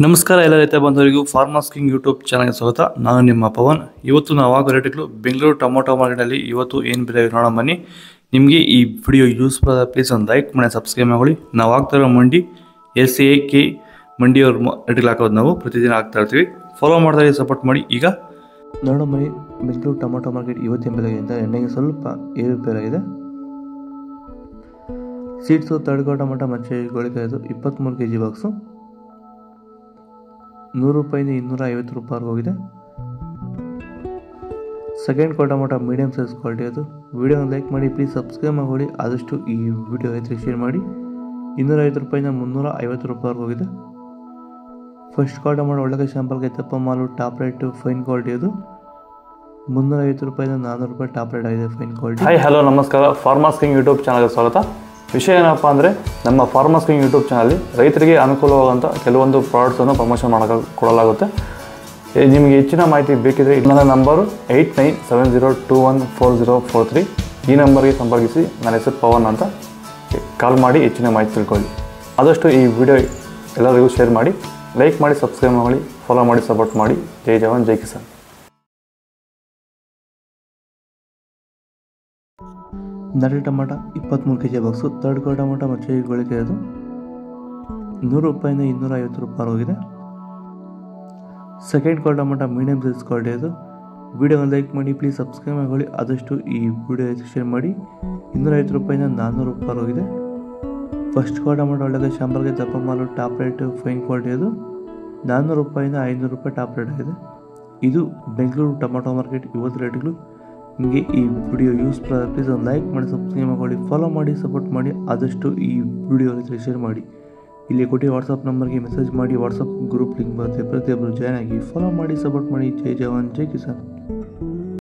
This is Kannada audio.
ನಮಸ್ಕಾರ ಎಲ್ಲ ರೈತ ಬಂಧುವರಿಗೂ ಫಾರ್ಮರ್ಸ್ ಕಿಂಗ್ ಯೂಟ್ಯೂಬ್ ಚಾನಲ್ಗೆ ಸ್ವಾಗತ. ನಾನು ನಿಮ್ಮ ಪವನ್. ಇವತ್ತು ನಾವು ಆಗೋ ರೇಟ್ಗಳು ಬೆಂಗಳೂರು ಟೊಮೊಟೊ ಮಾರ್ಕೆಟಲ್ಲಿ ಇವತ್ತು ಏನು ಬೆಲೆ ನೋಡೋಣ ಬನ್ನಿ. ನಿಮಗೆ ಈ ವಿಡಿಯೋ ಯೂಸ್ಫುಲ್ ಆದ ಪ್ಲೀಸ್ ಒಂದು ಲೈಕ್ ಮಾಡಿ ಸಬ್ಸ್ಕ್ರೈಬ್ ಮಾಡಿ. ನಾವು ಆಗ್ತಾರೋ ಮಂಡಿ SAK ಮಂಡಿಯವ್ರ ರೇಟ್ಗಳು ಹಾಕೋದು ನಾವು ಪ್ರತಿದಿನ ಆಗ್ತಾ ಇರ್ತೀವಿ. ಫಾಲೋ ಮಾಡ್ತಾ ಸಪೋರ್ಟ್ ಮಾಡಿ. ಈಗ ನೋಡೋಣ ಬನ್ನಿ, ಬೆಂಗಳೂರು ಟೊಮೊಟೊ ಮಾರ್ಕೆಟ್ ಇವತ್ತಿನ ಬೆಲೆಗಿಂತ ಎಣ್ಣೆಗೆ ಸ್ವಲ್ಪ ಏರುಪೇರಾಗಿದೆ. ಸೀಡ್ಸು ತಡ್ಕೋ ಟೊಮೊಟೊ ಮತ್ತು ಗೋಳಿಕಾಯ್ದು 23 kg ಬಾಕ್ಸು 100 ರೂಪಾಯಿಂದ 250 ರೂಪಾಯಿವರೆಗೆ ಹೋಗಿದೆ. Second tomato medium size quality ಅದು. ವಿಡಿಯೋನ ಲೈಕ್ ಮಾಡಿ, ಪ್ಲೀಸ್ ಸಬ್ಸ್ಕ್ರೈಬ್ ಮಾಡಿ. ಆದಷ್ಟು ಈ ವಿಡಿಯೋ ರೈತರಿಗೆ ಶೇರ್ ಮಾಡಿ. 250 ರೂಪಾಯಿಂದ 350 ರೂಪಾಯಿವರೆಗೆ ಹೋಗಿದೆ. ಫಸ್ಟ್ ಟೊಮೊಟೊ ಒಳ್ಳೆ ಶಾಂಪಲ್ಗೆ ತಪ್ಪ ಮಾಲು ಟಾಪ್ ರೇಟ್ ಫೈನ್ ಕ್ವಾಲಿಟಿ ಅದು 350 ರೂಪಾಯಿಂದ 400 ರೂಪಾಯಿ ಟಾಪ್ ರೇಟ್ ಆಗಿದೆ ಫೈನ್ ಕ್ವಾಲಿಟಿ. ಹಾಯ್ ಹಲೋ ನಮಸ್ಕಾರ, ಫಾರ್ಮರ್ಸ್ ಕಿಂಗ್ ಯೂಟ್ಯೂಬ್ ಚಾನಲ್ಗೆ ಸ್ವಾಗತ. ವಿಷಯ ಏನಪ್ಪ ಅಂದರೆ, ನಮ್ಮ ಫಾರ್ಮರ್ಸ್ ಕಿಂಗ್ ಯೂಟ್ಯೂಬ್ ಚಾನಲ್ಲಿ ರೈತರಿಗೆ ಅನುಕೂಲವಾದಂಥ ಕೆಲವೊಂದು ಪ್ರಾಡಕ್ಟ್ಸನ್ನು ಪ್ರಮೋಷನ್ ಕೊಡಲಾಗುತ್ತೆ. ನಿಮಗೆ ಹೆಚ್ಚಿನ ಮಾಹಿತಿ ಬೇಕಿದ್ರೆ ನನ್ನ ನಂಬರು 8970214043. ಈ ನಂಬರ್ಗೆ ಸಂಪರ್ಕಿಸಿ. ನನ್ನ ಹೆಸರು ಪವನ್ ಅಂತ. ಕಾಲ್ ಮಾಡಿ ಹೆಚ್ಚಿನ ಮಾಹಿತಿ ತಿಳ್ಕೊಳ್ಳಿ. ಆದಷ್ಟು ಈ ವಿಡಿಯೋ ಎಲ್ಲರಿಗೂ ಶೇರ್ ಮಾಡಿ, ಲೈಕ್ ಮಾಡಿ, ಸಬ್ಸ್ಕ್ರೈಬ್ ಮಾಡಿ, ಫಾಲೋ ಮಾಡಿ, ಸಪೋರ್ಟ್ ಮಾಡಿ. ಜೈ ಜವಾನ್, ಜೈ ಕಿಸಾನ್. ನಾಟಿ tomato 23 kg box. Third tomato ಮತ್ತು ಗೋಳಿಕಾಯಿ ಅದು 100 ರೂಪಾಯಿಂದ 250 ರೂಪಾಯಿ ಹೋಗಿದೆ. Second tomato medium size quality ಅದು. ವಿಡಿಯೋನ ಲೈಕ್ ಮಾಡಿ, ಪ್ಲೀಸ್ ಸಬ್ಸ್ಕ್ರೈಬ್ ಮಾಡಿ. ಆದಷ್ಟು ಈ ವಿಡಿಯೋ ಶೇರ್ ಮಾಡಿ. 250 ರೂಪಾಯಿಂದ 400 ರೂಪಾಯಿ ಹೋಗಿದೆ. ಫಸ್ಟ್ ಟೊಮೊಟೊ ಒಳ್ಳೆ ಶಾಂಪಲ್ಗೆ ದಪ್ಪ ಮಾಲು ಟಾಪ್ ರೇಟ್ ಫೈನ್ ಕ್ವಾಲಿಟಿ ಅದು 400 ರೂಪಾಯಿಂದ 500 ರೂಪಾಯಿ ಟಾಪ್ ರೇಟ್ ಆಗಿದೆ. ಇದು ಬೆಂಗಳೂರು ಟೊಮೊಟೊ ಮಾರ್ಕೆಟ್ ಇವತ್ತು ರೇಟ್ಗಳು. ನಿಮಗೆ ಈ ವಿಡಿಯೋ ಯೂಸ್ಫುಲ್ ಆದರೆ ಪ್ಲೀಸ್ ಒಂದು ಲೈಕ್ ಮಾಡಿ, ಸಬ್ಸ್ಕ್ರೈಬ್ ಮಾಡಿ, ಫಾಲೋ ಮಾಡಿ, ಸಪೋರ್ಟ್ ಮಾಡಿ. ಆದಷ್ಟು ಈ ವಿಡಿಯೋ ಶೇರ್ ಮಾಡಿ. ಇಲ್ಲಿ ಕೊಟ್ಟು ವಾಟ್ಸಪ್ ನಂಬರ್ಗೆ ಮೆಸೇಜ್ ಮಾಡಿ. ವಾಟ್ಸಪ್ ಗ್ರೂಪ್ ಲಿಂಕ್ ಬರುತ್ತೆ, ಪ್ರತಿಯೊಬ್ಬರು ಜಾಯ್ನ್ ಆಗಿ ಫಾಲೋ ಮಾಡಿ, ಸಪೋರ್ಟ್ ಮಾಡಿ. ಜೈ ಜವಾನ್, ಜೈ ಕಿಸಾನ್.